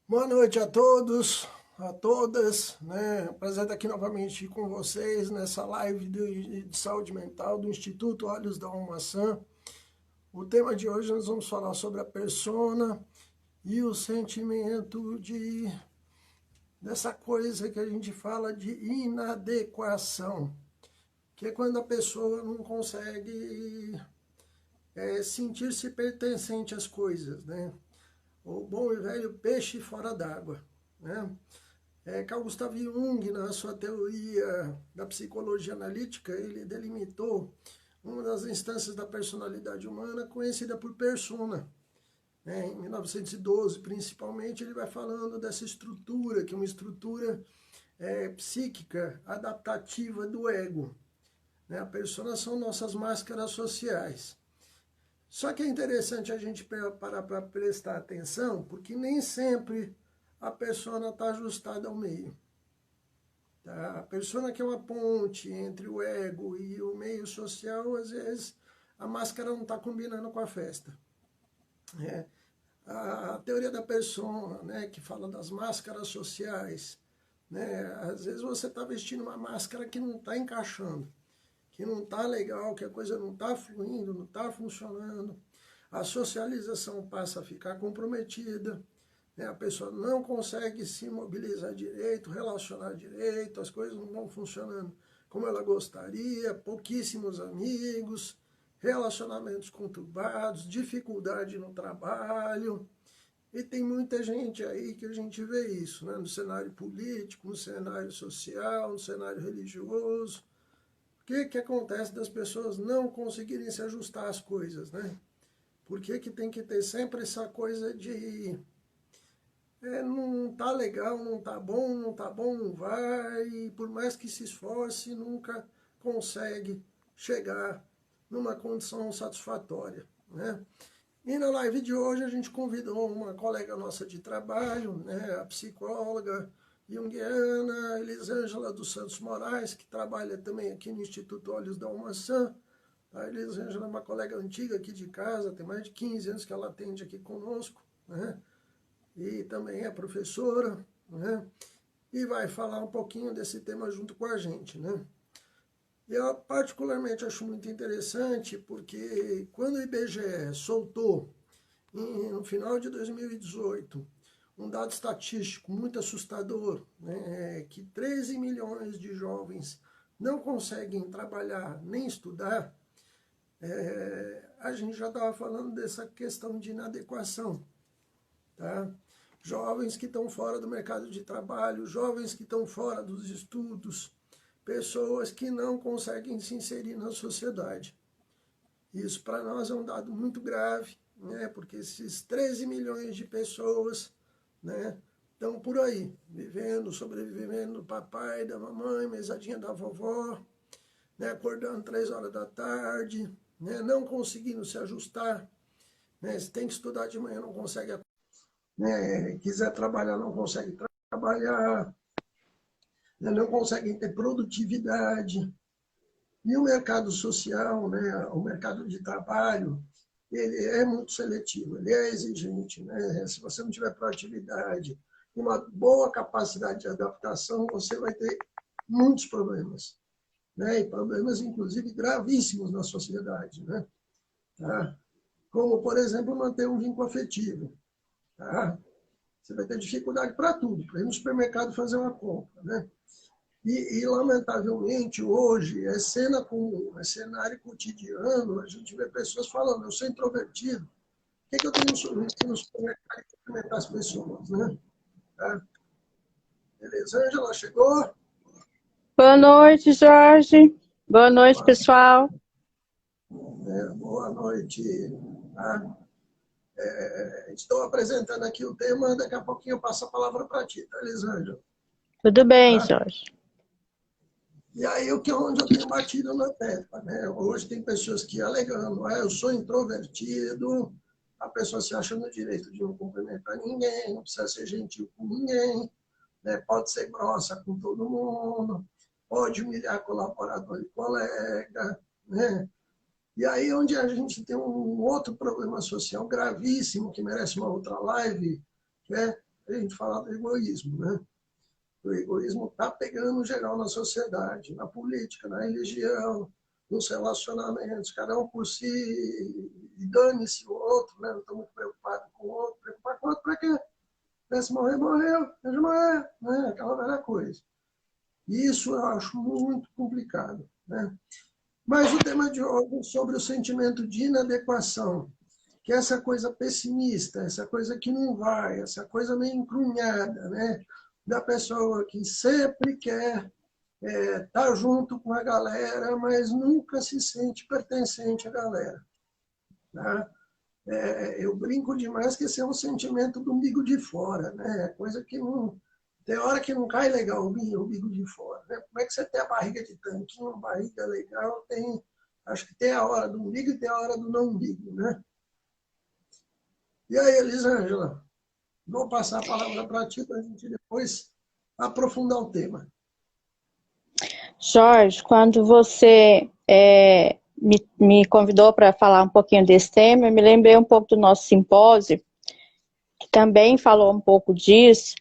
Boa noite a todos, a todas, né? Prazer estar aqui novamente com vocês nessa live de saúde mental do Instituto Olhos da Maçã. O tema de hoje nós vamos falar sobre a persona e o sentimento dessa coisa que a gente fala de inadequação, que é quando a pessoa não consegue sentir-se pertencente às coisas, né? O bom e velho peixe fora d'água, né? Carl Gustav Jung, na sua teoria da psicologia analítica, ele delimitou uma das instâncias da personalidade humana conhecida por persona. Em 1912, principalmente, ele vai falando dessa estrutura, que é uma estrutura psíquica adaptativa do ego. A persona são nossas máscaras sociais. Só que é interessante a gente parar para prestar atenção, porque nem sempre a persona está ajustada ao meio. Tá? A persona que é uma ponte entre o ego e o meio social, às vezes a máscara não está combinando com a festa. Né? A teoria da persona, né, que fala das máscaras sociais, né? Às vezes você está vestindo uma máscara que não está encaixando, que não está legal, que a coisa não está fluindo, não está funcionando. A socialização passa a ficar comprometida, né? A pessoa não consegue se mobilizar direito, relacionar direito, as coisas não vão funcionando como ela gostaria, pouquíssimos amigos, relacionamentos conturbados, dificuldade no trabalho. E tem muita gente aí que a gente vê isso, né? No cenário político, no cenário social, no cenário religioso. O que acontece das pessoas não conseguirem se ajustar às coisas, né? Por que tem que ter sempre essa coisa de não tá legal, não tá bom, não vai, e por mais que se esforce, nunca consegue chegar numa condição satisfatória, né? E na live de hoje a gente convidou uma colega nossa de trabalho, né, a psicóloga junguiana Elisângela dos Santos Moraes, que trabalha também aqui no Instituto Olhos da Maçã. A Elisângela é uma colega antiga aqui de casa, tem mais de 15 anos que ela atende aqui conosco, né? E também é professora, né? E vai falar um pouquinho desse tema junto com a gente, né? E eu particularmente acho muito interessante porque quando o IBGE soltou, no final de 2018, um dado estatístico muito assustador, né, que 13 milhões de jovens não conseguem trabalhar nem estudar, a gente já estava falando dessa questão de inadequação, tá? Jovens que estão fora do mercado de trabalho, jovens que estão fora dos estudos, pessoas que não conseguem se inserir na sociedade. Isso para nós é um dado muito grave, né? Porque esses 13 milhões de pessoas, né, estão por aí, vivendo, sobrevivendo do papai, da mamãe, mesadinha da vovó, né, acordando 3 horas da tarde, né, não conseguindo se ajustar, né, se tem que estudar de manhã, não consegue, né, quiser trabalhar, não consegue trabalhar, né, não conseguem ter produtividade. E o mercado social, né, o mercado de trabalho, ele é muito seletivo, ele é exigente, né? Se você não tiver proatividade, uma boa capacidade de adaptação, você vai ter muitos problemas, né? E problemas, inclusive, gravíssimos na sociedade, né? Tá? Como, por exemplo, manter um vínculo afetivo. Tá? Você vai ter dificuldade para tudo, para ir no supermercado fazer uma compra, né? Lamentavelmente, hoje, é cena comum, é cenário cotidiano, a gente vê pessoas falando, eu sou introvertido, por que eu tenho que ir no supermercado e cumprimentar as pessoas, né? Tá? Elisângela chegou? Boa noite, Jorge. Boa noite, pessoal. Boa noite. Tá? Estou apresentando aqui o tema, daqui a pouquinho eu passo a palavra para ti, tá, Elisângela? Tudo bem, Tá? Jorge? E aí, o que é onde eu tenho batido na tecla, né? Hoje tem pessoas que alegando, eu sou introvertido, a pessoa se acha no direito de não cumprimentar ninguém, não precisa ser gentil com ninguém, né? Pode ser grossa com todo mundo, pode humilhar colaborador e colega, né? E aí onde a gente tem um outro problema social gravíssimo, que merece uma outra live, né? a gente fala do egoísmo, né? O egoísmo está pegando geral na sociedade, na política, na religião, nos relacionamentos, cada um por si, e dane-se o outro, né? Não estou muito preocupado com o outro. Preocupar com o outro para quê? Se morrer, morreu, deixa morrer, né? Aquela velha coisa. Isso eu acho muito complicado, né? Mas o tema de hoje é sobre o sentimento de inadequação, que é essa coisa pessimista, essa coisa que não vai, essa coisa meio encrunhada, né? Da pessoa que sempre quer estar junto com a galera, mas nunca se sente pertencente à galera. Tá? Eu brinco demais que esse é um sentimento do umbigo de fora, né? Coisa que não... Tem hora que não cai legal o umbigo de fora. Né? Como é que você tem a barriga de tanquinho, uma barriga legal, tem... Acho que tem a hora do umbigo e tem a hora do não umbigo, né? E aí, Elisângela, vou passar a palavra para ti para a gente depois aprofundar o tema. Jorge, quando você me convidou para falar um pouquinho desse tema, eu me lembrei um pouco do nosso simpósio, que também falou um pouco disso,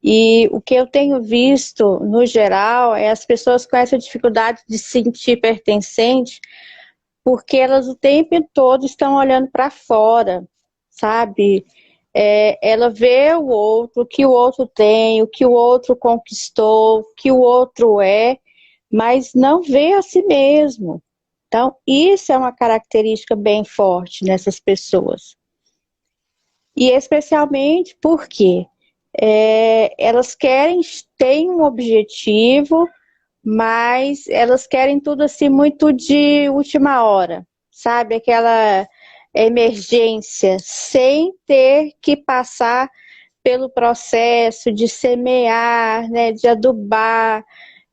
e o que eu tenho visto, no geral, é as pessoas com essa dificuldade de se sentir pertencente, porque elas o tempo todo estão olhando para fora, sabe? Ela vê o outro, o que o outro tem, o que o outro conquistou, o que o outro é, mas não vê a si mesmo. Então, isso é uma característica bem forte nessas pessoas. E especialmente porque elas têm um objetivo, mas elas querem tudo assim muito de última hora, sabe? Aquela emergência, sem ter que passar pelo processo de semear, né, de adubar,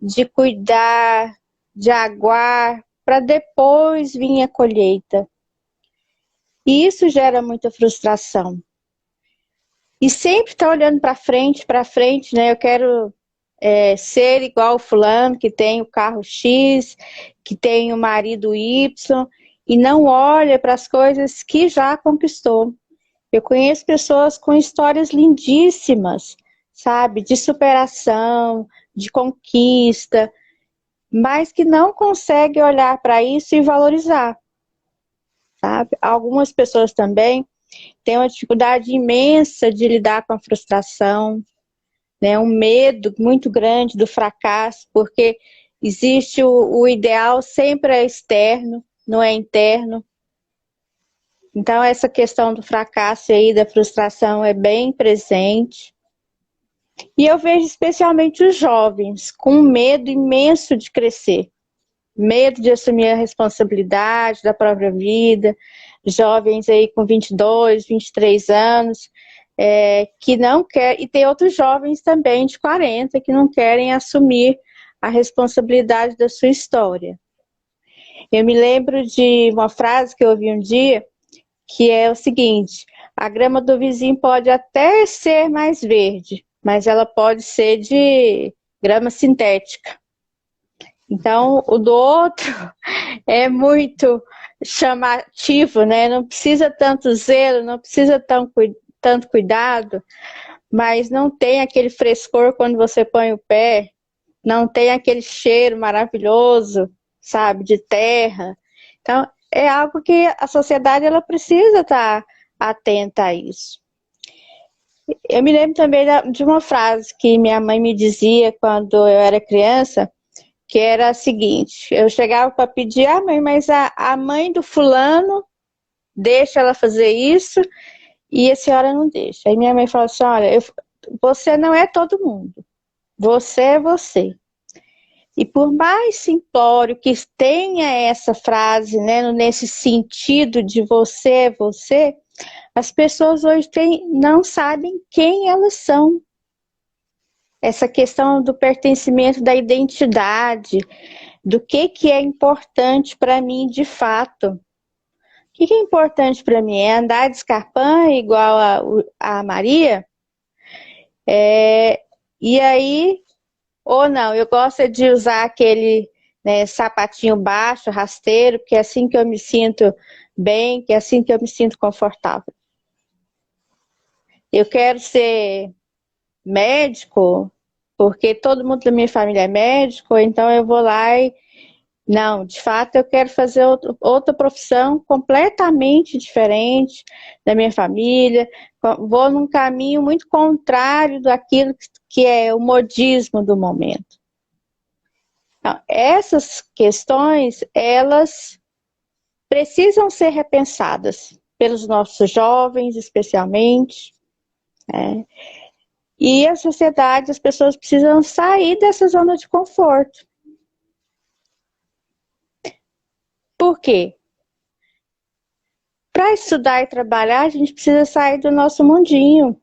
de cuidar, de aguar, para depois vir a colheita. E isso gera muita frustração. E sempre está olhando para frente, né? Eu quero ser igual o fulano, que tem o carro X, que tem o marido Y, e não olha para as coisas que já conquistou. Eu conheço pessoas com histórias lindíssimas, sabe? De superação, de conquista, mas que não conseguem olhar para isso e valorizar, sabe? Algumas pessoas também têm uma dificuldade imensa de lidar com a frustração, né? Um medo muito grande do fracasso, porque existe o ideal sempre é externo, não é interno. Então, essa questão do fracasso aí, da frustração é bem presente. E eu vejo especialmente os jovens com medo imenso de crescer, medo de assumir a responsabilidade da própria vida, jovens aí com 22, 23 anos, que não querem, e tem outros jovens também de 40 que não querem assumir a responsabilidade da sua história. Eu me lembro de uma frase que eu ouvi um dia, que é o seguinte: a grama do vizinho pode até ser mais verde, mas ela pode ser de grama sintética. Então, o do outro é muito chamativo, né? Não precisa tanto zelo, não precisa tanto cuidado, mas não tem aquele frescor quando você põe o pé, não tem aquele cheiro maravilhoso, sabe, de terra. Então, é algo que a sociedade ela precisa estar atenta a isso. Eu me lembro também de uma frase que minha mãe me dizia quando eu era criança, que era a seguinte: eu chegava para pedir, mãe, mas a mãe do fulano deixa ela fazer isso e a senhora não deixa. Aí minha mãe falou assim: olha, você não é todo mundo, você é você. E por mais simplório que tenha essa frase, né, nesse sentido de você é você, as pessoas hoje não sabem quem elas são. Essa questão do pertencimento, da identidade, do que é importante para mim de fato. O que é importante para mim? É andar de escarpão igual a Maria? E aí, ou não, eu gosto de usar aquele, né, sapatinho baixo, rasteiro, que é assim que eu me sinto bem, que é assim que eu me sinto confortável. Eu quero ser médico, porque todo mundo da minha família é médico, então eu vou lá e não, de fato eu quero fazer outra profissão completamente diferente da minha família, vou num caminho muito contrário daquilo que é o modismo do momento. Então, essas questões, elas precisam ser repensadas pelos nossos jovens, especialmente, né? E a sociedade, as pessoas precisam sair dessa zona de conforto. Por quê? Para estudar e trabalhar, a gente precisa sair do nosso mundinho.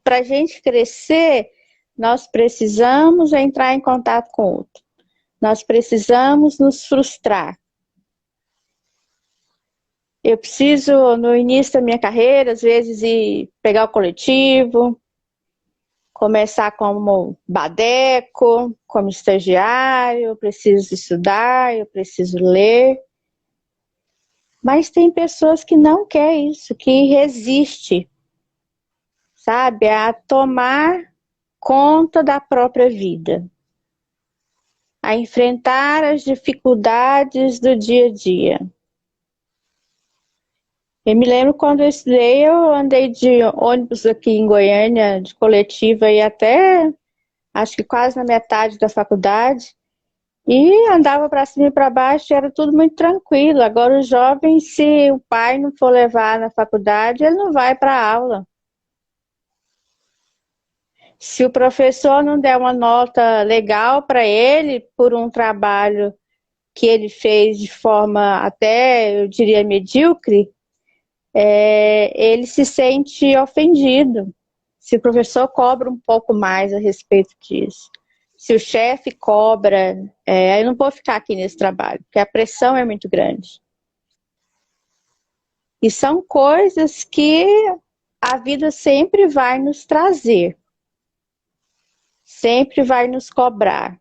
Para a gente crescer, nós precisamos entrar em contato com o outro. Nós precisamos nos frustrar. Eu preciso, no início da minha carreira, às vezes, ir pegar o coletivo, começar como badeco, como estagiário, eu preciso estudar, eu preciso ler. Mas tem pessoas que não querem isso, que resistem, sabe, a tomar conta da própria vida, a enfrentar as dificuldades do dia a dia. Eu me lembro quando eu estudei, eu andei de ônibus aqui em Goiânia, de coletiva, e até acho que quase na metade da faculdade, e andava para cima e para baixo, era tudo muito tranquilo. Agora o jovem, se o pai não for levar na faculdade, ele não vai para a aula. Se o professor não der uma nota legal para ele por um trabalho que ele fez de forma até, eu diria, medíocre, ele se sente ofendido. Se o professor cobra um pouco mais a respeito disso, se o chefe cobra, eu não vou ficar aqui nesse trabalho, porque a pressão é muito grande. E são coisas que a vida sempre vai nos trazer, sempre vai nos cobrar.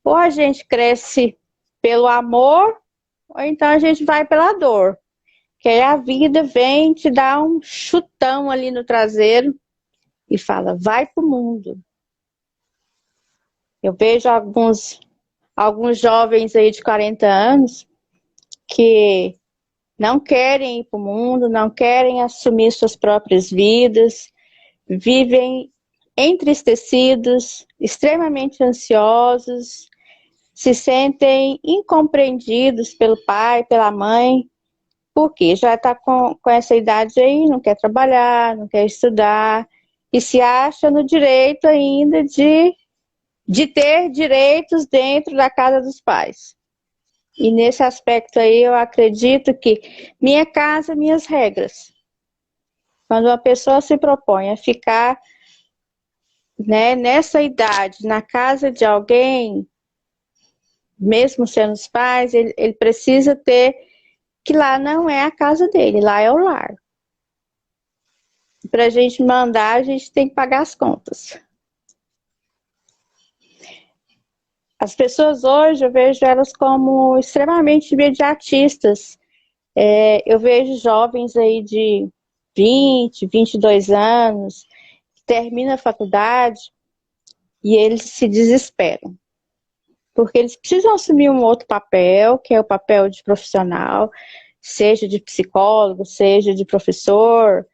Ou a gente cresce pelo amor, ou então a gente vai pela dor. Que aí a vida vem te dar um chutão ali no traseiro e fala, vai pro mundo. Eu vejo alguns jovens aí de 40 anos que não querem ir pro mundo, não querem assumir suas próprias vidas, vivem entristecidos, extremamente ansiosos, se sentem incompreendidos pelo pai, pela mãe, porque já está com essa idade aí, não quer trabalhar, não quer estudar, e se acha no direito ainda de ter direitos dentro da casa dos pais. E nesse aspecto aí eu acredito que minha casa, minhas regras. Quando uma pessoa se propõe a ficar, né, nessa idade, na casa de alguém, mesmo sendo os pais, ele precisa ter que lá não é a casa dele, lá é o lar. Para a gente mandar, a gente tem que pagar as contas. As pessoas hoje, eu vejo elas como extremamente imediatistas. Eu vejo jovens aí de 20, 22 anos, que terminam a faculdade e eles se desesperam. Porque eles precisam assumir um outro papel, que é o papel de profissional, seja de psicólogo, seja de professor,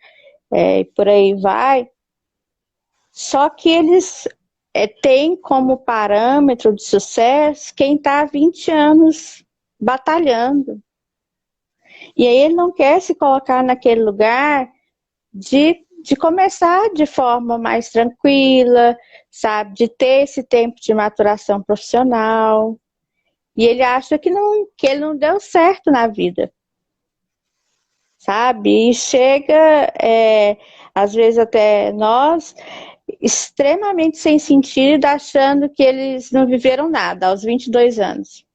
e por aí vai. Só que eles têm como parâmetro de sucesso quem está há 20 anos batalhando. E aí ele não quer se colocar naquele lugar de começar de forma mais tranquila, sabe? De ter esse tempo de maturação profissional. E ele acha que ele não deu certo na vida, sabe? E chega, às vezes até nós, extremamente sem sentido, achando que eles não viveram nada aos 22 anos.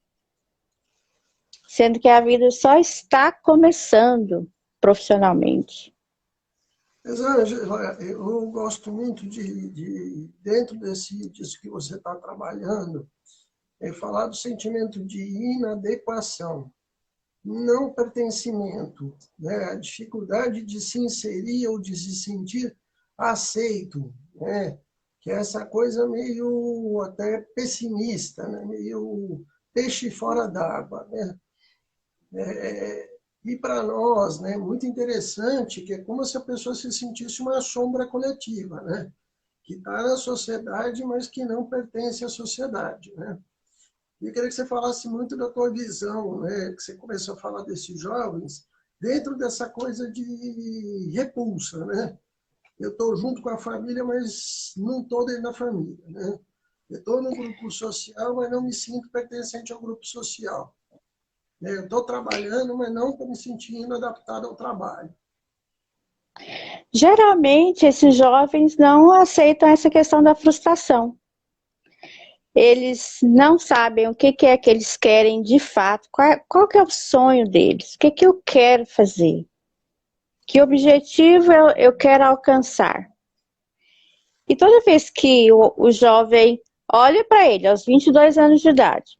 Sendo que a vida só está começando profissionalmente. Elisângela, eu gosto muito dentro disso que você está trabalhando, falar do sentimento de inadequação, não pertencimento, né? A dificuldade de se inserir ou de se sentir aceito, né? Que é essa coisa meio até pessimista, né? Meio peixe fora d'água, né? E para nós, né, muito interessante, que é como se a pessoa se sentisse uma sombra coletiva, né? Que está na sociedade, mas que não pertence à sociedade, né? E eu queria que você falasse muito da tua visão, né? Que você começou a falar desses jovens, dentro dessa coisa de repulsa, né? Eu estou junto com a família, mas não estou dentro da família, né? Eu estou no grupo social, mas não me sinto pertencente ao grupo social. Né? Eu estou trabalhando, mas não estou me sentindo adaptado ao trabalho. Geralmente, esses jovens não aceitam essa questão da frustração. Eles não sabem o que é que eles querem de fato, qual que é o sonho deles, o que que eu quero fazer, que objetivo eu quero alcançar. E toda vez que o jovem olha para ele, aos 22 anos de idade,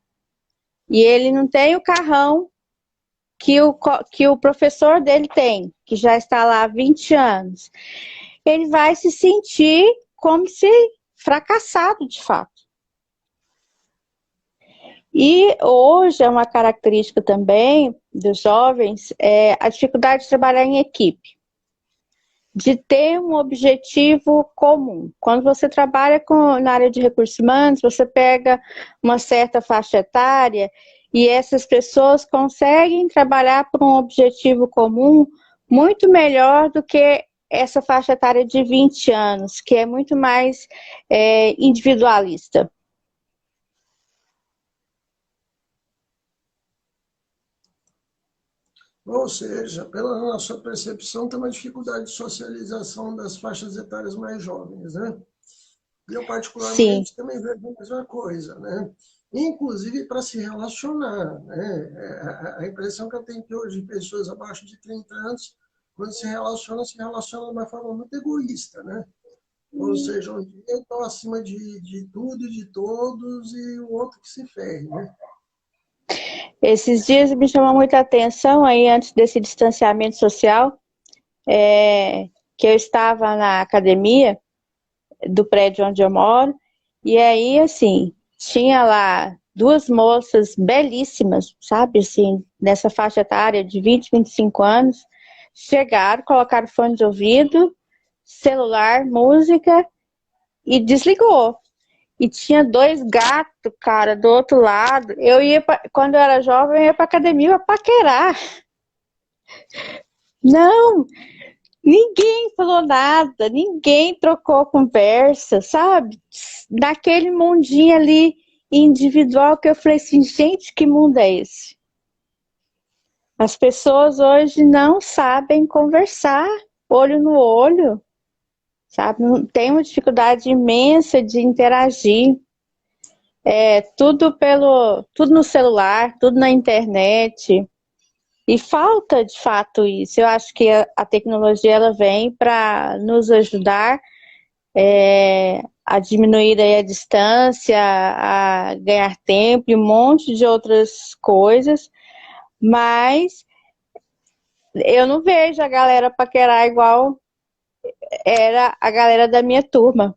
e ele não tem o carrão que o professor dele tem, que já está lá há 20 anos, ele vai se sentir como se fracassado de fato. E hoje é uma característica também dos jovens a dificuldade de trabalhar em equipe, de ter um objetivo comum. Quando você trabalha na área de recursos humanos, você pega uma certa faixa etária e essas pessoas conseguem trabalhar por um objetivo comum muito melhor do que essa faixa etária de 20 anos, que é muito mais individualista. Ou seja, pela nossa percepção, tem uma dificuldade de socialização das faixas etárias mais jovens, né? E eu, Sim, particularmente, também vejo a mesma coisa, né? Inclusive para se relacionar, né? A impressão que eu tenho que hoje, pessoas abaixo de 30 anos, quando se relaciona de uma forma muito egoísta, né? Ou seja, onde eu estou acima de tudo e de todos e o outro que se ferre, né? esses dias me chamou muita atenção aí antes desse distanciamento social, que eu estava na academia do prédio onde eu moro, e aí, assim, tinha lá duas moças belíssimas, sabe, assim, nessa faixa etária de 20, 25 anos, chegaram, colocaram fone de ouvido, celular, música e desligou. E tinha dois gatos, cara, do outro lado. Quando eu era jovem, eu ia pra academia pra paquerar. Não, ninguém falou nada, ninguém trocou conversa, sabe? Naquele mundinho ali individual que eu falei assim, gente, que mundo é esse? As pessoas hoje não sabem conversar olho no olho, sabe? Tem uma dificuldade imensa de interagir. Tudo no celular, tudo na internet. E falta, de fato, isso. Eu acho que a tecnologia ela vem para nos ajudar a diminuir aí a distância, a ganhar tempo e um monte de outras coisas, mas eu não vejo a galera paquerar igual era a galera da minha turma.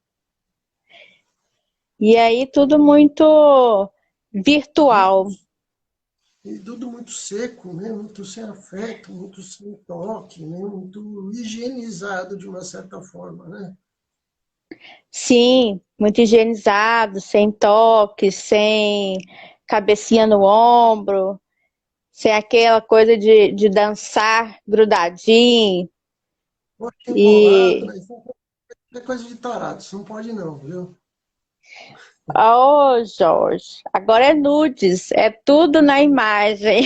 E aí tudo muito virtual. E tudo muito seco, né? Muito sem afeto, muito sem toque, né? Muito higienizado de uma certa forma, né? Sim, muito higienizado, sem toque, sem cabecinha no ombro, sem aquela coisa de dançar grudadinho. Poxa, embolado, E, né? Isso é coisa de tarado, isso não pode não, viu? oh, Jorge, agora é nudes, é tudo na imagem.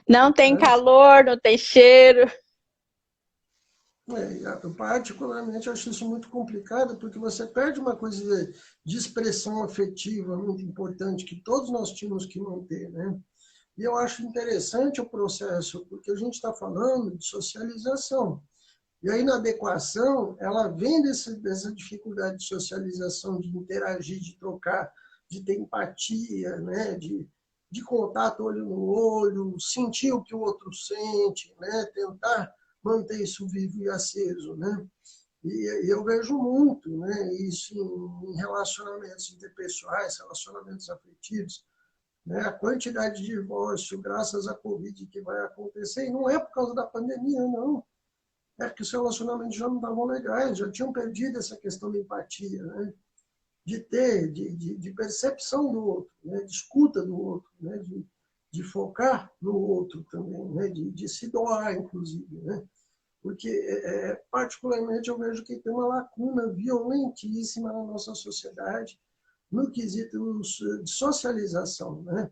Não tem Né? calor, não tem cheiro. Eu particularmente acho isso muito complicado, porque você perde uma coisa de expressão afetiva muito importante que todos nós tínhamos que manter, né? E eu acho interessante o processo, porque a gente está falando de socialização. E a inadequação, ela vem dessa dificuldade de socialização, de interagir, de trocar, de ter empatia, né? de contato olho no olho, sentir o que o outro sente, né? Tentar manter isso vivo e aceso. Né? E eu vejo muito, né, isso em relacionamentos interpessoais, relacionamentos afetivos, né, a quantidade de divórcio, graças à Covid, que vai acontecer, e não é por causa da pandemia, não. É porque os relacionamentos já não estavam legais, já tinham perdido essa questão da empatia, né? De ter, de percepção do outro, né? De escuta do outro, né? De focar no outro também, né? De se doar, inclusive, né? Porque, particularmente, eu vejo que tem uma lacuna violentíssima na nossa sociedade no quesito de socialização, né?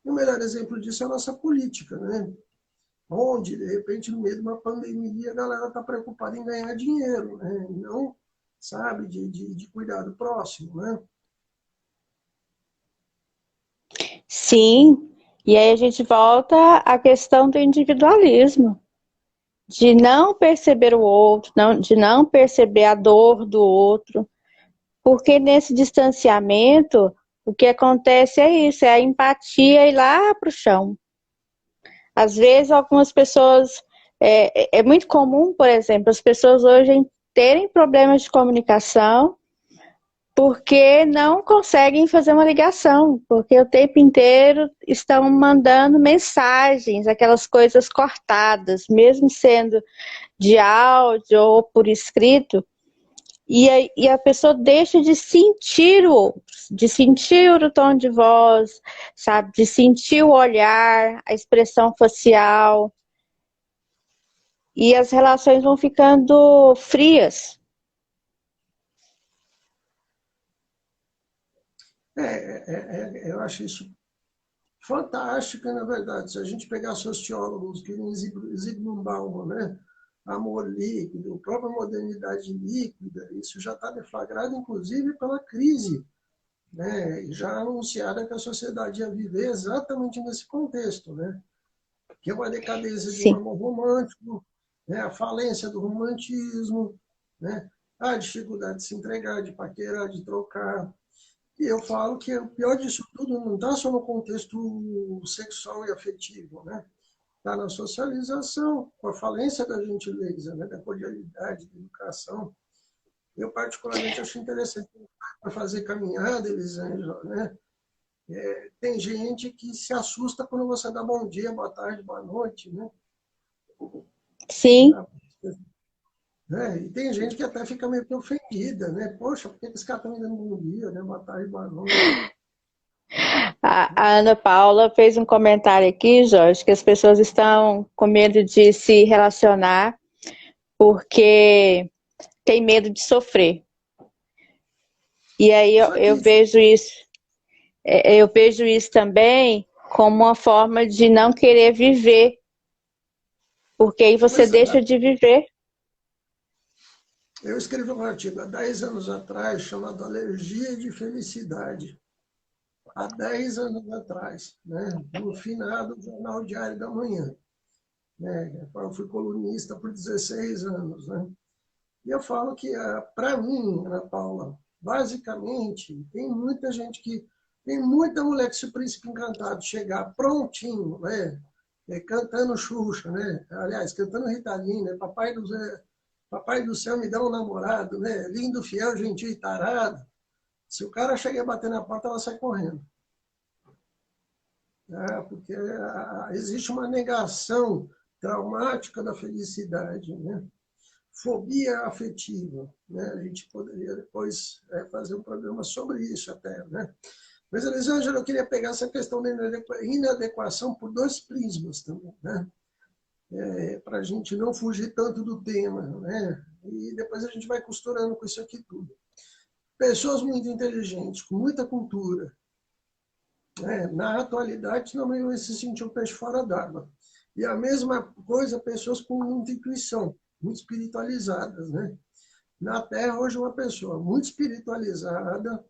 E o melhor exemplo disso é a nossa política, né? Onde, de repente, no meio de uma pandemia, a galera está preocupada em ganhar dinheiro, né? E não, sabe, de cuidar do próximo, né? Sim, e aí a gente volta à questão do individualismo, de não perceber o outro, de não perceber a dor do outro, porque nesse distanciamento, o que acontece é isso, é a empatia ir lá para o chão. Às vezes, algumas pessoas. É muito comum, por exemplo, as pessoas hoje terem problemas de comunicação porque não conseguem fazer uma ligação, porque o tempo inteiro estão mandando mensagens, aquelas coisas cortadas, mesmo sendo de áudio ou por escrito, e a pessoa deixa de sentir o outro, de sentir o tom de voz, sabe, de sentir o olhar, a expressão facial, e as relações vão ficando frias. Eu acho isso fantástico, na verdade. Se a gente pegar sociólogos que nem Zygmunt Bauman, né? Amor líquido, própria modernidade líquida, isso já está deflagrado, inclusive, pela crise, né? Já anunciada que a sociedade ia viver exatamente nesse contexto, né? Que é uma decadência de um Sim, amor romântico, né? A falência do romantismo, né? A dificuldade de se entregar, de paquerar, de trocar. E eu falo que o pior disso tudo não está só no contexto sexual e afetivo, né? Está na socialização, com a falência da gentileza, né? Da cordialidade, da educação. Eu, particularmente, acho interessante para fazer caminhada, Elisângela, né? Tem gente que se assusta quando você dá bom dia, boa tarde, boa noite, né? sim. E tem gente que até fica meio que ofendida, né? Poxa, por que esse cara está me dando bom dia, né? Boa tarde, boa noite. A Ana Paula fez um comentário aqui, Jorge, que as pessoas estão com medo de se relacionar porque tem medo de sofrer. E aí Só que eu vejo isso também como uma forma de não querer viver, porque aí você Pois é, deixa de viver. eu escrevi um artigo há 10 anos atrás chamado Alergia de Felicidade. Há 10 anos atrás, né? No finado Jornal Diário da Manhã. Né? Eu fui colunista por 16 anos. Né? E eu falo que, para mim, Ana Paula, basicamente, tem muita gente que. Tem muita mulher que, se o príncipe encantado chegar prontinho, né? Cantando Xuxa, né? Aliás, cantando Rita Lee, né? Papai do céu me dá um namorado, né? Lindo, fiel, gentil e tarado. Se o cara chegar a bater na porta, ela sai correndo. Né? Porque existe uma negação traumática da felicidade, né? Fobia afetiva, né? A gente poderia depois fazer um programa sobre isso até, né? Mas, Elisângela, eu queria pegar essa questão da inadequação por dois prismas também, né? Para a gente não fugir tanto do tema, né? E depois a gente vai costurando com isso aqui tudo. Pessoas muito inteligentes, com muita cultura, né? Na atualidade também vai se sentir um peixe fora d'água. E a mesma coisa, pessoas com muita intuição, muito espiritualizadas, né? Na Terra, hoje, uma pessoa muito espiritualizada,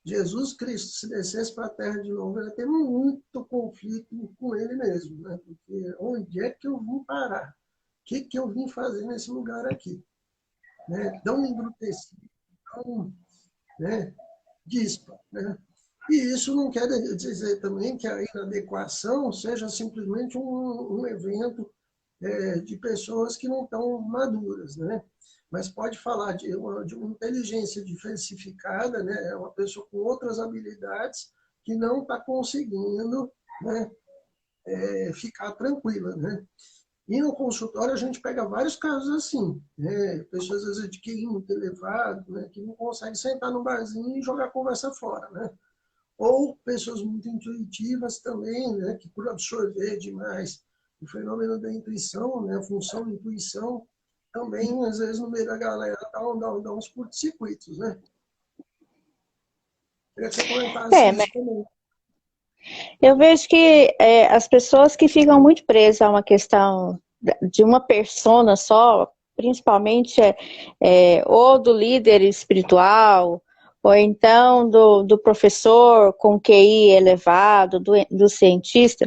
Jesus Cristo, se descesse para a Terra de novo, ele ia ter muito conflito com ele mesmo, né? Porque onde é que eu vim parar? O que eu vim fazer nesse lugar aqui? Né? Tão embrutecido, tão, né? Dísparo, né? E isso não quer dizer também que a inadequação seja simplesmente um evento de pessoas que não estão maduras, né? mas pode falar de uma inteligência diversificada, né? É uma pessoa com outras habilidades que não está conseguindo, né, ficar tranquila, né? E no consultório a gente pega vários casos assim, né? Pessoas às vezes de QI muito elevado, né? Que não conseguem sentar no barzinho e jogar a conversa fora, né? Ou pessoas muito intuitivas também, né? Que por absorver demais o fenômeno da intuição, né? A função da intuição, também às vezes no meio da galera dá uns curtos-circuitos, né? Queria que você comentasse É, isso também. eu vejo que as pessoas que ficam muito presas a uma questão de uma persona só, principalmente ou do líder espiritual, ou então do professor com QI elevado, do cientista,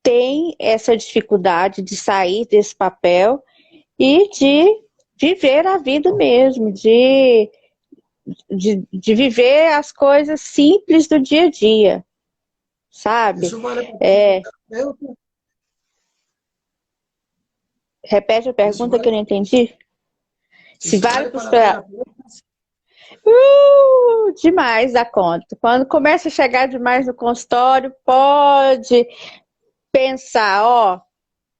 tem essa dificuldade de sair desse papel e de viver a vida mesmo, de viver as coisas simples do dia a dia, sabe? Isso vale para É, terapeuta, repete a isso pergunta que vale, eu não entendi. Se isso vale vale para os... para terapeutas. Demais da conta. Quando começa a chegar demais no consultório, pode pensar, ó,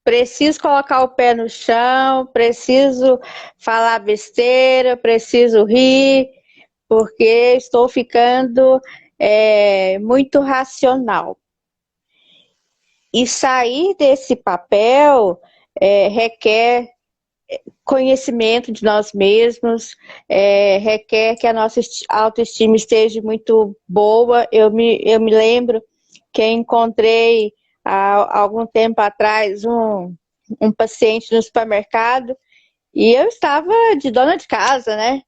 preciso colocar o pé no chão, preciso falar besteira, preciso rir, porque estou ficando muito racional. E sair desse papel requer conhecimento de nós mesmos, requer que a nossa autoestima esteja muito boa. Eu me lembro que encontrei há algum tempo atrás um paciente no supermercado e eu estava de dona de casa, né?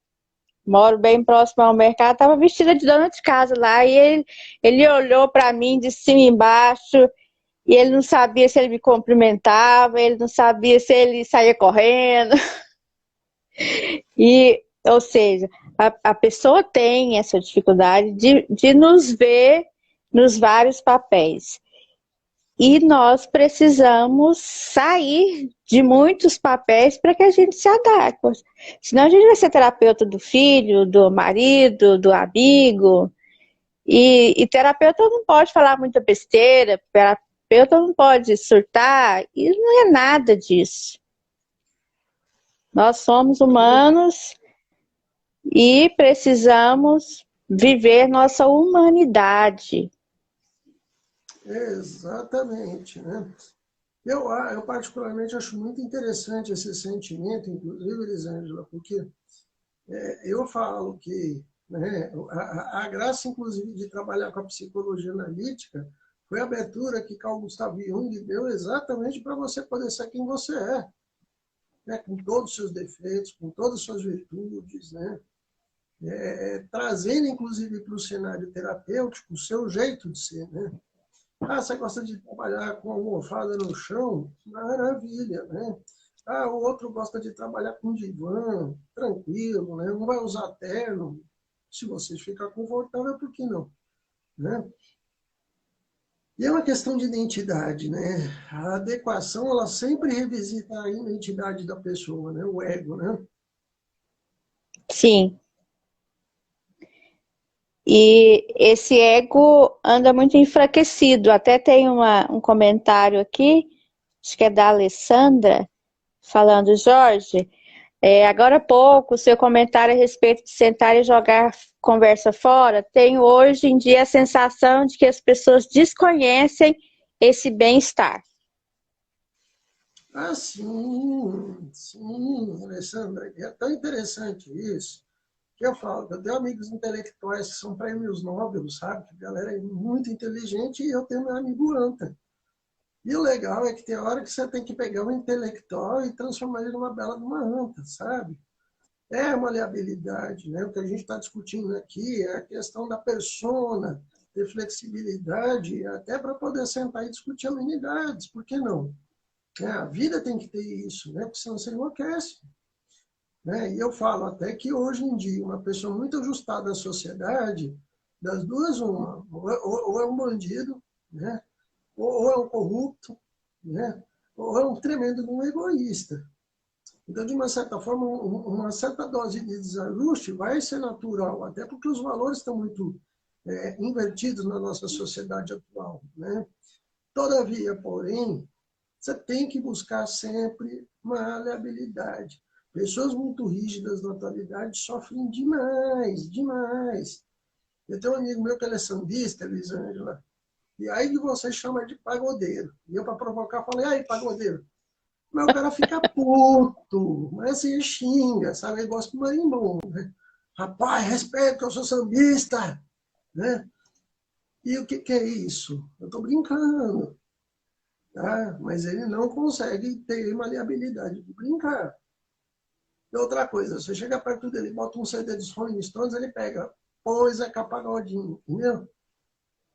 Moro bem próximo ao mercado, estava vestida de dona de casa lá e ele olhou para mim de cima e embaixo e ele não sabia se ele me cumprimentava, ele não sabia se ele saía correndo. E, ou seja, a pessoa tem essa dificuldade de nos ver nos vários papéis. E nós precisamos sair de muitos papéis para que a gente se adapte. Senão a gente vai ser terapeuta do filho, do marido, do amigo. E terapeuta não pode falar muita besteira, terapeuta não pode surtar, e não é nada disso. Nós somos humanos e precisamos viver nossa humanidade. Exatamente, né? Eu particularmente acho muito interessante esse sentimento, inclusive, Elisângela, porque eu falo que, né, a graça, inclusive, de trabalhar com a psicologia analítica foi a abertura que Carl Gustav Jung deu exatamente para você poder ser quem você é, né, com todos os seus defeitos, com todas as suas virtudes, né, trazendo, inclusive, para o cenário terapêutico o seu jeito de ser, né? Ah, você gosta de trabalhar com almofada no chão? Maravilha, né? Ah, o outro gosta de trabalhar com divã, tranquilo, né? Não vai usar terno. Se você ficar confortável, por que não? Né? E é uma questão de identidade, né? A adequação, ela sempre revisita a identidade da pessoa, né? O ego, né? Sim. E esse ego anda muito enfraquecido. Até tem um comentário aqui, acho que é da Alessandra, falando, Jorge, agora há pouco, seu comentário a respeito de sentar e jogar conversa fora, tenho hoje em dia a sensação de que as pessoas desconhecem esse bem-estar. Ah, sim, Alessandra. É tão interessante isso que eu falo. Eu tenho amigos intelectuais que são prêmios Nobel, sabe? A galera é muito inteligente e eu tenho meu amigo Anta. E o legal é que tem hora que você tem que pegar um intelectual e transformar ele numa bela de uma anta, sabe? É maleabilidade, né? O que a gente está discutindo aqui é a questão da persona, ter flexibilidade, até para poder sentar e discutir amenidades, por que não? A vida tem que ter isso, né? Porque senão você enlouquece. Né? E eu falo até que hoje em dia, uma pessoa muito ajustada à sociedade, das duas, uma, ou é um bandido, né? Ou é um corrupto, né? Ou é um tremendo um egoísta. Então, de uma certa forma, uma certa dose de desajuste vai ser natural, até porque os valores estão muito invertidos na nossa sociedade atual, né? Todavia, porém, você tem que buscar sempre maleabilidade. Pessoas muito rígidas na atualidade sofrem demais, demais. Eu tenho um amigo meu que ele é sambista, Elisângela, e aí que você chama de pagodeiro. E eu, para provocar, falei, aí, pagodeiro. Mas o cara fica puto, mas assim, xinga, sabe? Ele gosta de marimbondo, né? Rapaz, respeito que eu sou sambista, né? E o que é isso? Eu estou brincando, tá? Mas ele não consegue ter maleabilidade de brincar. E outra coisa, você chega perto dele, bota um CD dos Rolling Stones, ele pega, pois é Pagodinho, entendeu?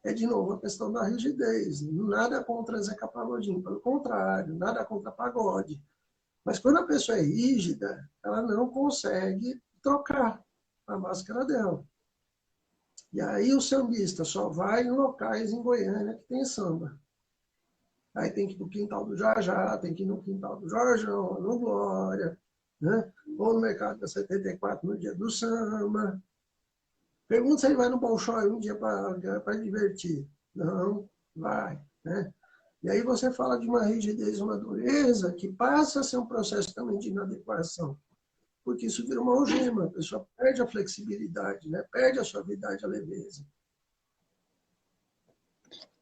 É de novo a questão da rigidez. Nada contra Zeca Pagodinho, pelo contrário, nada contra pagode. Mas quando a pessoa é rígida, ela não consegue trocar a máscara dela. E aí o sambista só vai em locais em Goiânia que tem samba. Aí tem que ir no quintal do Jajá, tem que ir no quintal do Jorjão, no Glória, né? Ou no Mercado da 74 no dia do samba. Pergunta se ele vai no Bolshoi um dia para divertir. Não, vai, né? E aí você fala de uma rigidez, uma dureza, que passa a ser um processo também de inadequação. Porque isso vira uma algema, a pessoa perde a flexibilidade, né? Perde a suavidade, a leveza.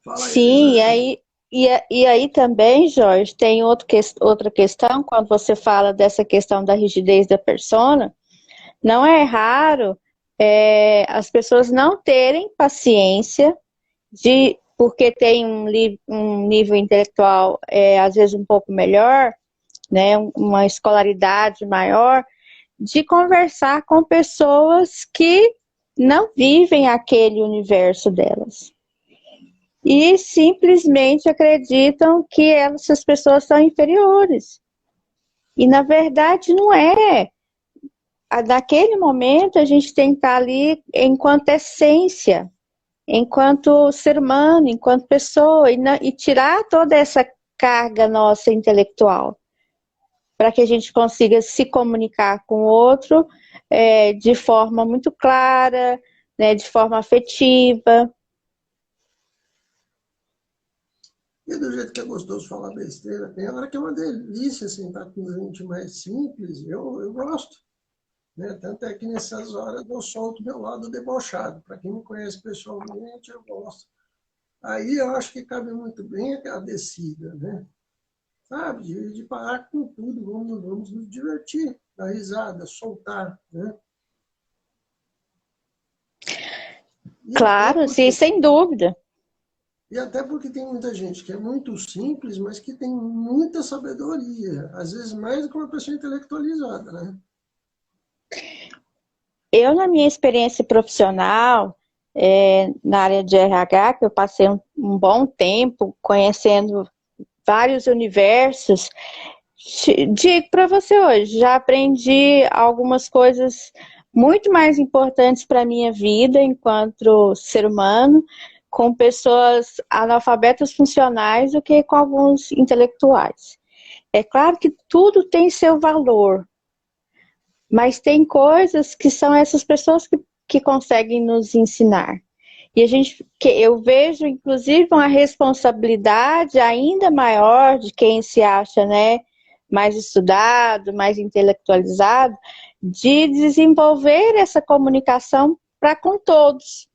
Fala aí, Sim, Elisângela. e aí também, Jorge, tem outra questão, quando você fala dessa questão da rigidez da persona, não é raro as pessoas não terem paciência porque tem um nível intelectual às vezes um pouco melhor, né, uma escolaridade maior, de conversar com pessoas que não vivem aquele universo delas. E simplesmente acreditam que essas pessoas são inferiores. E na verdade não é. Naquele momento a gente tem que estar ali enquanto essência, enquanto ser humano, enquanto pessoa, e tirar toda essa carga nossa intelectual, para que a gente consiga se comunicar com o outro de forma muito clara, né, de forma afetiva. E do jeito que é gostoso falar besteira, tem hora que é uma delícia sentar com gente mais simples, eu gosto. Né? Tanto é que nessas horas eu solto meu lado debochado. Para quem me conhece pessoalmente, eu gosto. Aí eu acho que cabe muito bem a descida, né? Sabe? De parar com tudo, vamos nos divertir, dar risada, soltar, né? E até Claro, sim, porque, sem dúvida. e até porque tem muita gente que é muito simples, mas que tem muita sabedoria, às vezes mais do que uma pessoa intelectualizada, né? Eu, na minha experiência profissional, na área de RH, que eu passei um bom tempo conhecendo vários universos, digo para você hoje, já aprendi algumas coisas muito mais importantes para a minha vida enquanto ser humano, com pessoas analfabetas funcionais do que com alguns intelectuais. É claro que tudo tem seu valor, mas tem coisas que são essas pessoas que conseguem nos ensinar. E eu vejo, inclusive, uma responsabilidade ainda maior de quem se acha, né, mais estudado, mais intelectualizado, de desenvolver essa comunicação para com todos,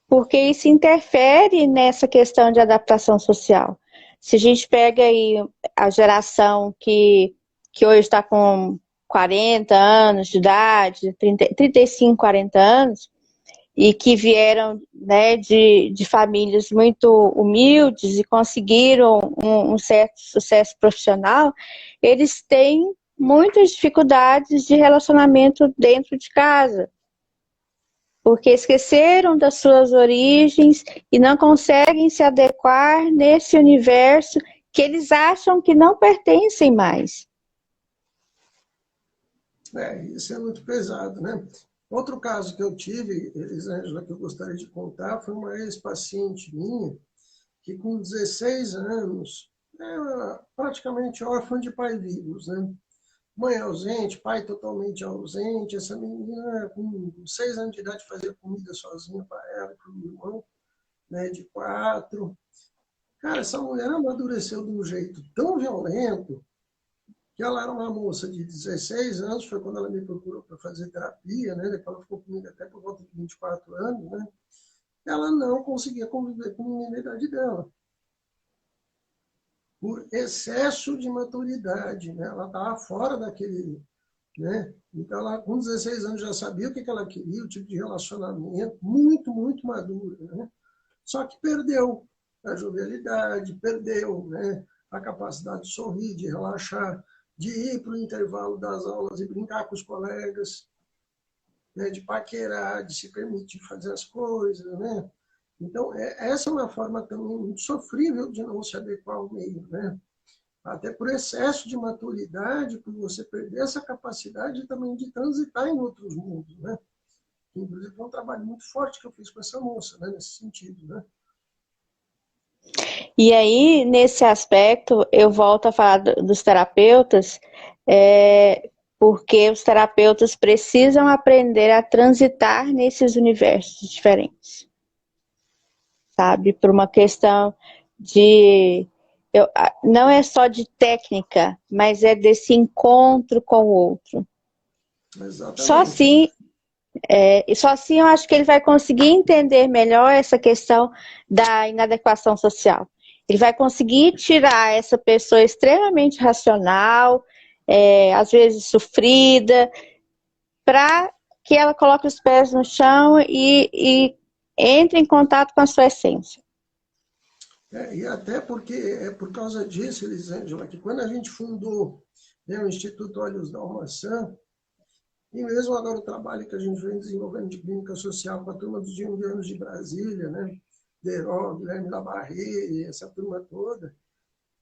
porque isso interfere nessa questão de adaptação social. Se a gente pega aí a geração que hoje está com 40 anos de idade, 35, 40 anos, e que vieram, né, de famílias muito humildes e conseguiram um certo sucesso profissional, eles têm muitas dificuldades de relacionamento dentro de casa, porque esqueceram das suas origens e não conseguem se adequar nesse universo que eles acham que não pertencem mais. Isso é muito pesado, né? Outro caso que eu tive, Elisângela, que eu gostaria de contar, foi uma ex-paciente minha, que com 16 anos, era praticamente órfã de pai vivos, né? mãe ausente, pai totalmente ausente, essa menina com 6 anos de idade fazia comida sozinha para ela e para o irmão, né, de 4. Cara, essa mulher amadureceu de um jeito tão violento que ela era uma moça de 16 anos, foi quando ela me procurou para fazer terapia, né? Depois ela ficou comigo até por volta de 24 anos, né? Ela não conseguia conviver com ninguém da idade dela, por excesso de maturidade, né? Ela estava fora daquele, né? Então, ela com 16 anos já sabia o que ela queria, o tipo de relacionamento, muito, muito madura, né? Só que perdeu a jovialidade, perdeu, né, a capacidade de sorrir, de relaxar, de ir para o intervalo das aulas e brincar com os colegas, né, de paquerar, de se permitir fazer as coisas, né? Então, essa é uma forma também muito sofrível de não se adequar ao meio, né? Até por excesso de maturidade, por você perder essa capacidade também de transitar em outros mundos, né? Inclusive, foi um trabalho muito forte que eu fiz com essa moça, né, nesse sentido, né? E aí, nesse aspecto, eu volto a falar dos terapeutas, porque os terapeutas precisam aprender a transitar nesses universos diferentes, sabe? Por uma questão de... não é só de técnica, mas é desse encontro com o outro. Só Exatamente. assim, só assim eu acho que ele vai conseguir entender melhor essa questão da inadequação social. Ele vai conseguir tirar essa pessoa extremamente racional, às vezes sofrida, para que ela coloque os pés no chão e entre em contato com a sua essência. E até porque é por causa disso, Elisângela, que quando a gente fundou, né, o Instituto Olhos da Almaçã, e mesmo agora o trabalho que a gente vem desenvolvendo de clínica social com a turma dos junguianos de Brasília, né, Deró, Guilherme Labarré, essa turma toda,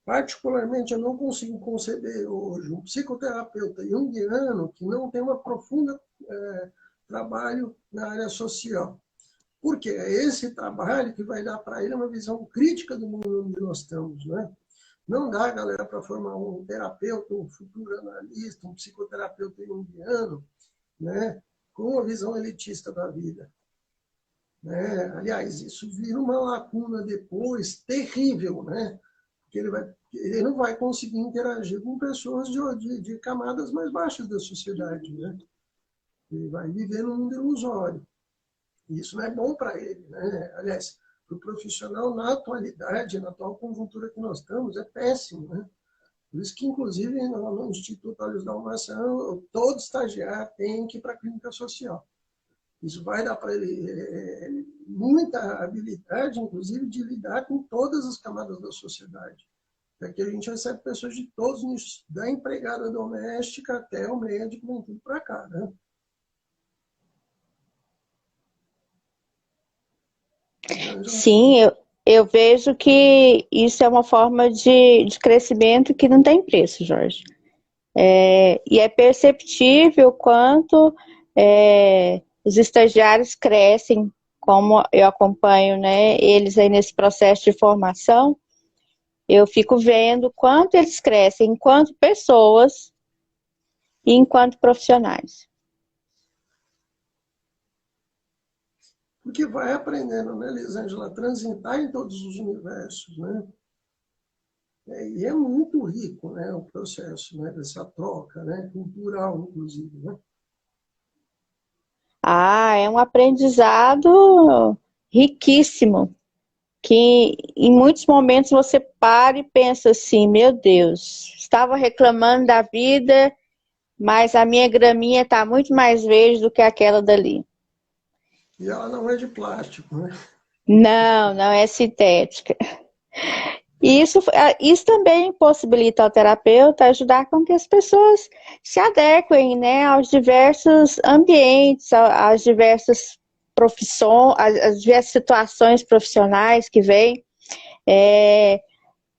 particularmente eu não consigo conceber hoje um psicoterapeuta junguiano que não tem uma profunda trabalho na área social. Porque é esse trabalho que vai dar para ele uma visão crítica do mundo onde nós estamos, né? Não dá, galera, para formar um terapeuta, um futuro analista, um psicoterapeuta junguiano, né? Com uma visão elitista da vida. Né? Aliás, isso vira uma lacuna depois terrível, né? Porque ele não vai conseguir interagir com pessoas de camadas mais baixas da sociedade, né? Ele vai viver num mundo ilusório. Isso não é bom para ele, né? Aliás, para o profissional, na atualidade, na atual conjuntura que nós estamos, é péssimo, né? Por isso que, inclusive, no Instituto Olhos da Almação, todo estagiário tem que ir para a clínica social. Isso vai dar para ele muita habilidade, inclusive, de lidar com todas as camadas da sociedade. Aqui a gente recebe pessoas de todos os nichos, da empregada doméstica até o médico, vem tudo para cá, né? Sim, eu vejo que isso é uma forma de crescimento que não tem preço, Jorge. E é perceptível quanto os estagiários crescem, como eu acompanho, né, eles aí nesse processo de formação, eu fico vendo quanto eles crescem enquanto pessoas e enquanto profissionais. Porque vai aprendendo, né, Elisângela, a transitar em todos os universos, né? E é muito rico, né, o processo, né, dessa troca, né, cultural, inclusive, né? Ah, é um aprendizado riquíssimo, que em muitos momentos você para e pensa assim, meu Deus, estava reclamando da vida, mas a minha graminha está muito mais verde do que aquela dali. E ela não é de plástico, né? Não, não é sintética. E isso também possibilita ao terapeuta ajudar com que as pessoas se adequem, né, aos diversos ambientes, às diversas profissões, às diversas situações profissionais que vêm.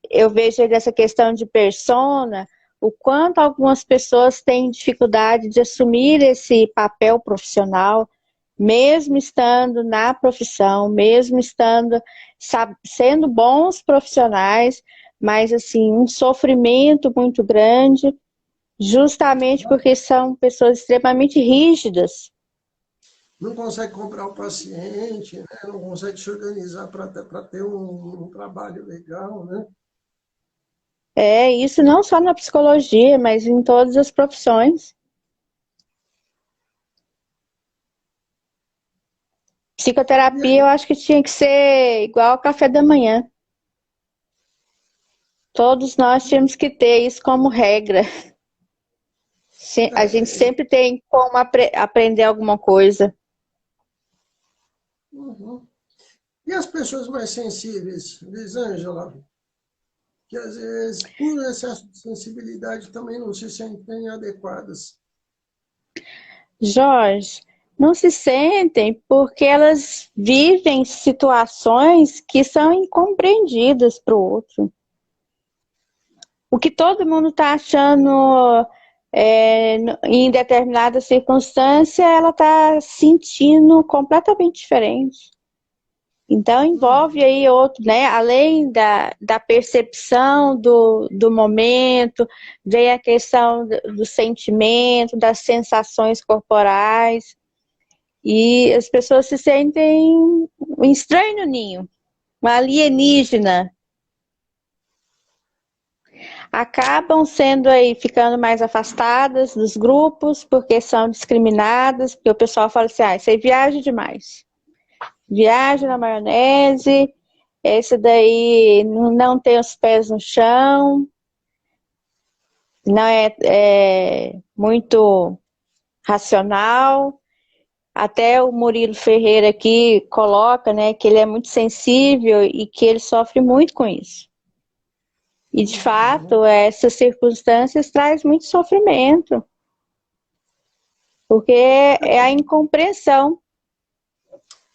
Eu vejo essa questão de persona, o quanto algumas pessoas têm dificuldade de assumir esse papel profissional, mesmo estando na profissão, mesmo estando sendo bons profissionais, mas assim, um sofrimento muito grande justamente porque são pessoas extremamente rígidas. Não consegue comprar o paciente, né? Não consegue se organizar para ter um trabalho legal, né? É isso não só na psicologia, mas em todas as profissões. E Psicoterapia eu aí, acho que tinha que ser igual ao café da manhã. Todos nós tínhamos que ter isso como regra. A gente é, sempre tem como aprender alguma coisa. uhum. E as pessoas mais sensíveis, Elisângela, que às vezes, por excesso de sensibilidade, também não se sentem adequadas. Jorge, não se sentem porque elas vivem situações que são incompreendidas para o outro. O que todo mundo está achando em determinada circunstância, ela está sentindo completamente diferente. Então, envolve Uhum. aí outro, né? Além da percepção do momento, vem a questão do sentimento, das sensações corporais. E as pessoas se sentem um estranho no ninho, uma alienígena. Acabam sendo aí, ficando mais afastadas dos grupos, porque são discriminadas, porque o pessoal fala assim, ah, você viaja demais. Viaja na maionese, esse daí não tem os pés no chão, não é muito racional. Até o Murilo Ferreira aqui coloca, né, que ele é muito sensível e que ele sofre muito com isso. E de Uhum. fato, essas circunstâncias traz muito sofrimento, porque é a incompreensão.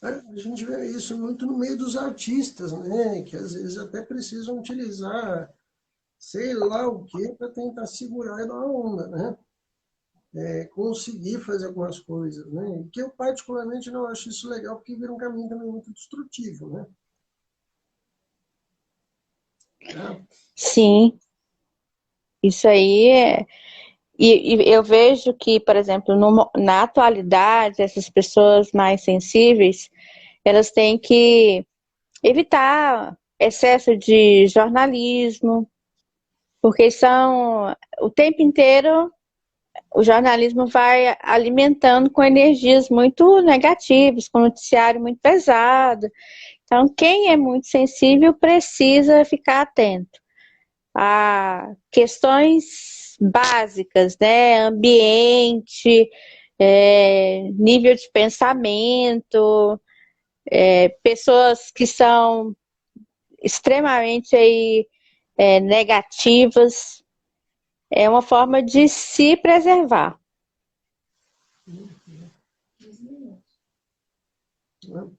A gente vê isso muito no meio dos artistas, né? Que às vezes até precisam utilizar sei lá o que para tentar segurar a onda, né? Conseguir fazer algumas coisas, né? Que eu particularmente não acho isso legal, porque vira um caminho também muito destrutivo, né? Tá? Sim, isso aí é. E eu vejo que, por exemplo, na atualidade, essas pessoas mais sensíveis, elas têm que evitar excesso de jornalismo, porque são o tempo inteiro o jornalismo vai alimentando com energias muito negativas, com noticiário muito pesado. Então, quem é muito sensível precisa ficar atento a questões básicas, né? Ambiente, nível de pensamento, pessoas que são extremamente aí, negativas. É uma forma de se preservar. A Legal.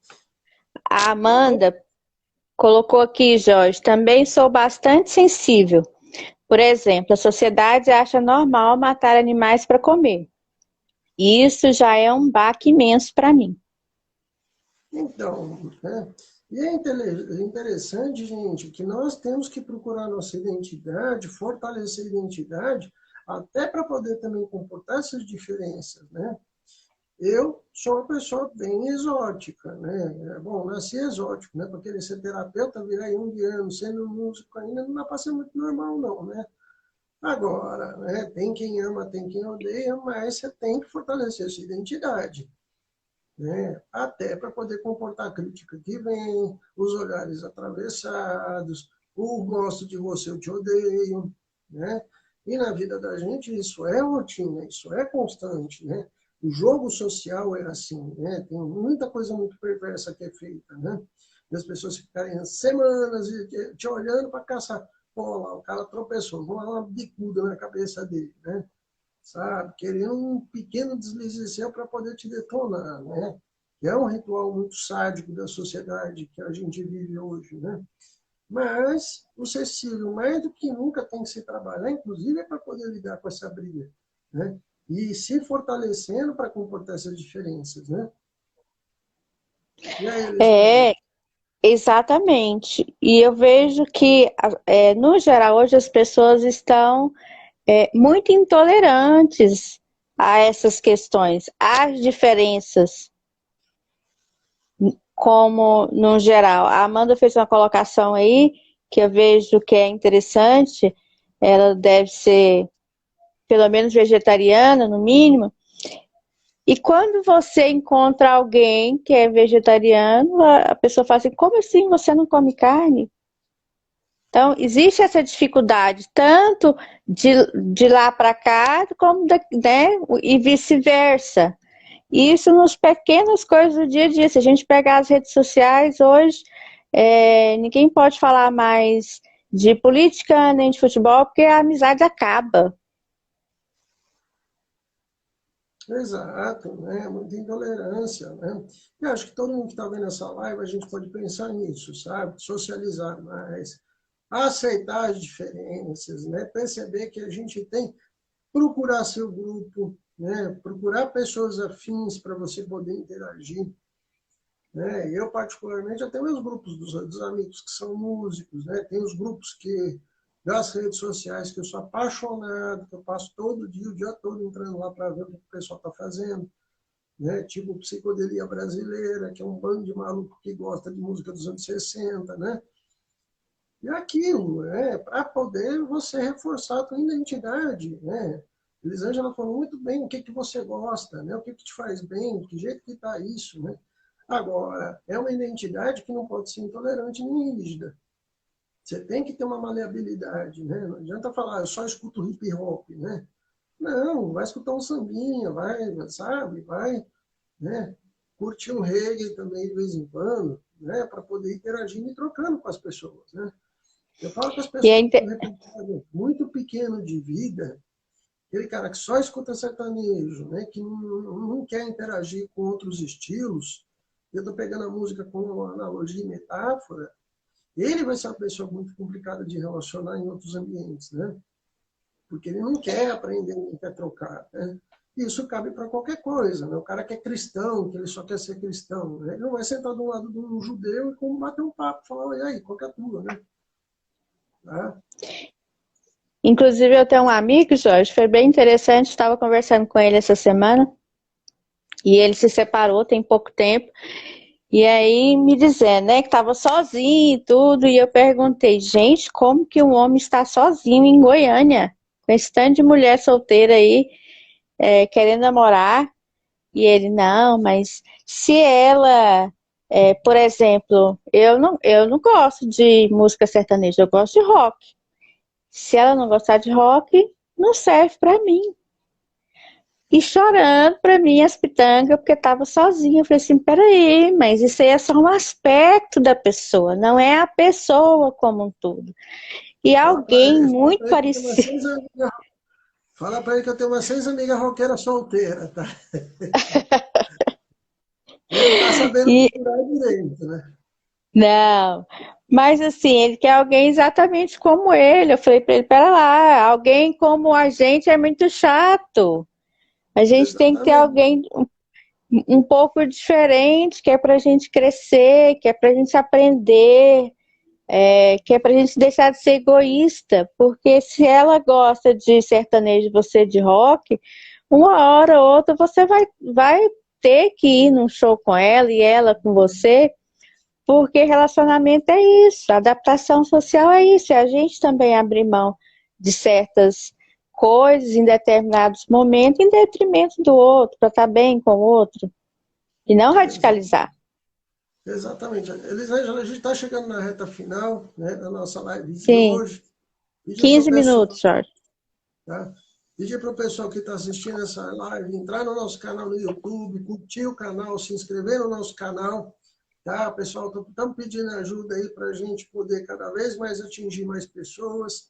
Amanda colocou aqui, Jorge, também sou bastante sensível. Por exemplo, a sociedade acha normal matar animais para comer. Isso já é um baque imenso para mim. Então, né? E é interessante, gente, que nós temos que procurar nossa identidade, fortalecer a identidade, até para poder também comportar essas diferenças, né? Eu sou uma pessoa bem exótica, né? Bom, nasci exótico, né? Para querer ser terapeuta, virar junguiano, sendo músico ainda não dá para ser muito normal, não, né? Agora, né? Tem quem ama, tem quem odeia, mas você tem que fortalecer a sua identidade, né? Até para poder comportar a crítica que vem, os olhares atravessados, o gosto de você, eu te odeio, né? E na vida da gente isso é rotina, isso é constante, né? O jogo social é assim, né? Tem muita coisa muito perversa que é feita, né? E as pessoas ficarem semanas te olhando para caçar. Pô, lá, o cara tropeçou, vamos dar uma bicuda na cabeça dele, né? Sabe? Querendo um pequeno deslize seu para poder te detonar, né? É um ritual muito sádico da sociedade que a gente vive hoje, né? Mas o Cecílio, mais do que nunca, tem que se trabalhar, inclusive, para poder lidar com essa briga, né? E se fortalecendo para comportar essas diferenças, né? E aí, Elisângela? É, exatamente. E eu vejo que, no geral, hoje as pessoas estão muito intolerantes a essas questões, às diferenças, como no geral. A Amanda fez uma colocação aí que eu vejo que é interessante, ela deve ser pelo menos vegetariana, no mínimo. E quando você encontra alguém que é vegetariano, a pessoa fala assim, como assim você não come carne? Então, existe essa dificuldade, tanto de lá para cá, como né, e vice-versa. Isso nas pequenas coisas do dia a dia. Se a gente pegar as redes sociais hoje, ninguém pode falar mais de política nem de futebol, porque a amizade acaba. Exato, né? Muita intolerância, né? E acho que todo mundo que está vendo essa live, a gente pode pensar nisso, sabe? Socializar mais, aceitar as diferenças, né? Perceber que a gente tem procurar seu grupo, né? Procurar pessoas afins para você poder interagir, né? Eu, particularmente, já tenho meus grupos dos amigos que são músicos, né? Tem os grupos das redes sociais que eu sou apaixonado, que eu passo todo dia, o dia todo entrando lá para ver o que o pessoal está fazendo, né? Tipo Psicodelia Brasileira, que é um bando de maluco que gosta de música dos anos 60, né? E aquilo, né? Para poder você reforçar a tua identidade, né? Elisângela falou muito bem o que, que você gosta, né? O que, que te faz bem, que jeito que está isso, né? Agora, é uma identidade que não pode ser intolerante nem rígida. Você tem que ter uma maleabilidade, né? Não adianta falar, eu só escuto hip hop, né? Não, vai escutar um sambinha, vai, sabe? Vai, né? Curtir um reggae também de vez em quando, né? Para poder interagir e trocando com as pessoas, né? Eu falo com as E pessoas é, que têm um repertório muito pequeno de vida, aquele cara que só escuta sertanejo, né? Que não quer interagir com outros estilos. Eu estou pegando a música com uma analogia e metáfora. Ele vai ser uma pessoa muito complicada de relacionar em outros ambientes, né? Porque ele não quer aprender, não quer trocar, né? Isso cabe para qualquer coisa, né? O cara que é cristão, que ele só quer ser cristão, né? Ele não vai sentar do lado de um judeu e como bater um papo, falar, e aí, qual que é a tua, né? Tá? inclusive, eu tenho um amigo, Jorge, foi bem interessante, estava conversando com ele essa semana, e ele se separou tem pouco tempo, e aí me dizendo, né, que estava sozinho e tudo, e eu perguntei, gente, como que um homem está sozinho em Goiânia, com esse tanto de mulher solteira aí, querendo namorar? E ele, não, mas se ela, por exemplo, eu não gosto de música sertaneja, eu gosto de rock. Se ela não gostar de rock, não serve para mim. E chorando para mim as pitangas, porque estava sozinha. Eu falei assim, peraí, mas isso aí é só um aspecto da pessoa, não é a pessoa como um todo. E alguém Fala muito para ele que eu tenho umas parecido. seis amigas, fala para ele que eu tenho umas 6 amigas roqueiras solteiras, tá? Ele tá sabendo E procurar direito, né? não, mas assim, ele quer alguém exatamente como ele. Eu falei para ele, pera lá, alguém como a gente é muito chato. A gente tem que ter Exatamente. alguém um pouco diferente, que é para a gente crescer, que é para a gente aprender, que é para a gente deixar de ser egoísta. Porque se ela gosta de sertanejo e você de rock, uma hora ou outra você vai ter que ir num show com ela e ela com você. Porque relacionamento é isso, adaptação social é isso, é a gente também abrir mão de certas coisas em determinados momentos em detrimento do outro, para estar bem com o outro, e não radicalizar. Exatamente. Elisângela, a gente está chegando na reta final, né, da nossa live de Sim, hoje. Pedir para o 15 pessoal, minutos, Jorge. tá? Pedir para o pessoal que está assistindo essa live entrar no nosso canal no YouTube, curtir o canal, se inscrever no nosso canal, tá? Pessoal, estamos pedindo ajuda aí para a gente poder cada vez mais atingir mais pessoas.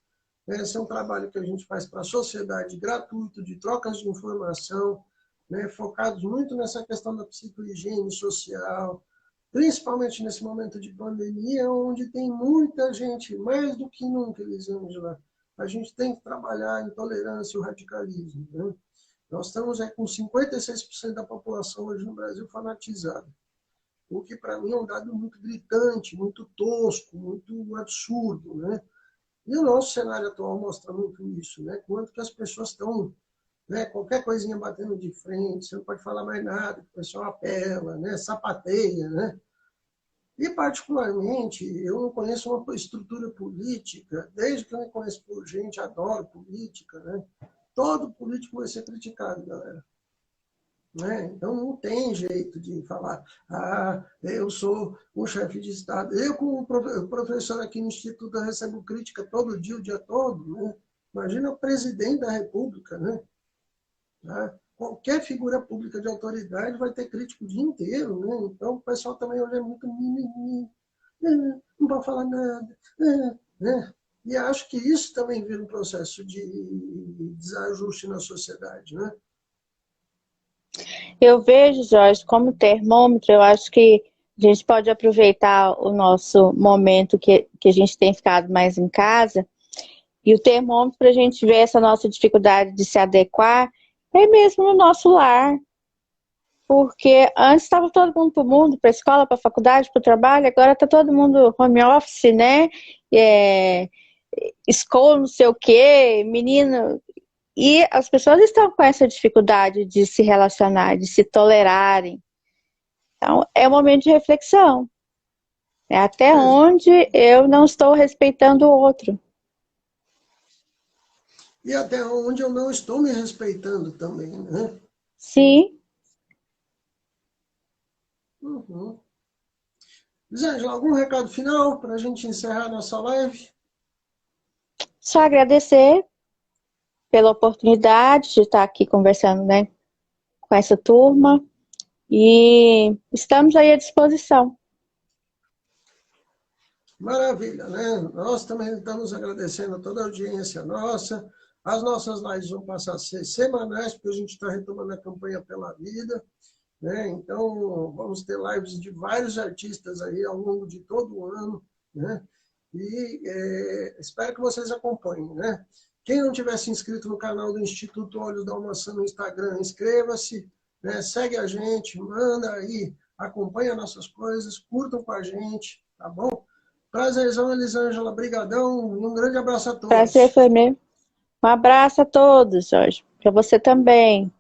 Esse é um trabalho que a gente faz para a sociedade gratuito, de trocas de informação, né? Focados muito nessa questão da psicohigiene social, principalmente nesse momento de pandemia, onde tem muita gente, mais do que nunca, Elisângela, a gente tem que trabalhar a intolerância e o radicalismo, né? Nós estamos com 56% da população hoje no Brasil fanatizada, o que para mim é um dado muito gritante, muito tosco, muito absurdo, né? E o nosso cenário atual mostra muito isso, né? Quanto que as pessoas estão, né, qualquer coisinha batendo de frente, você não pode falar mais nada, o pessoal apela, né, sapateia, né? E, particularmente, eu não conheço uma estrutura política, desde que eu me conheço por gente, adoro política, né? Todo político vai ser criticado, galera. Né? Então, não tem jeito de falar, eu sou um chefe de Estado. Eu, como professor aqui no Instituto, eu recebo crítica todo dia, o dia todo. Né? Imagina o presidente da República, né? Tá? Qualquer figura pública de autoridade vai ter crítico o dia inteiro, né? Então o pessoal também olha muito mimimi, não pode falar nada, né? E acho que isso também vira um processo de desajuste na sociedade, né? Eu vejo, Jorge, como termômetro, eu acho que a gente pode aproveitar o nosso momento que a gente tem ficado mais em casa, e o termômetro para a gente ver essa nossa dificuldade de se adequar é mesmo no nosso lar. Porque antes estava todo mundo para o mundo, para a escola, para a faculdade, para o trabalho, agora está todo mundo home office, né? É, escola, não sei o quê, menino. E as pessoas estão com essa dificuldade de se relacionar, de se tolerarem. Então, é um momento de reflexão. É até onde eu não estou respeitando o outro. E até onde eu não estou me respeitando também, né? Sim. Uhum. Lisângela, algum recado final para a gente encerrar nossa live? Só agradecer pela oportunidade de estar aqui conversando, né, com essa turma. E estamos aí à disposição. Maravilha, né? Nós também estamos agradecendo a toda a audiência nossa. As nossas lives vão passar a ser semanais, porque a gente está retomando a campanha pela vida, né? Então, vamos ter lives de vários artistas aí ao longo de todo o ano, né? E espero que vocês acompanhem, né? Quem não tiver se inscrito no canal do Instituto Olhos da Maçã no Instagram, inscreva-se, né? Segue a gente, manda aí, acompanha nossas coisas, curtam com a gente, tá bom? Prazerzão, Elisângela, brigadão e um grande abraço a Prazer todos. foi meu. Um abraço a todos, Jorge. Para você também.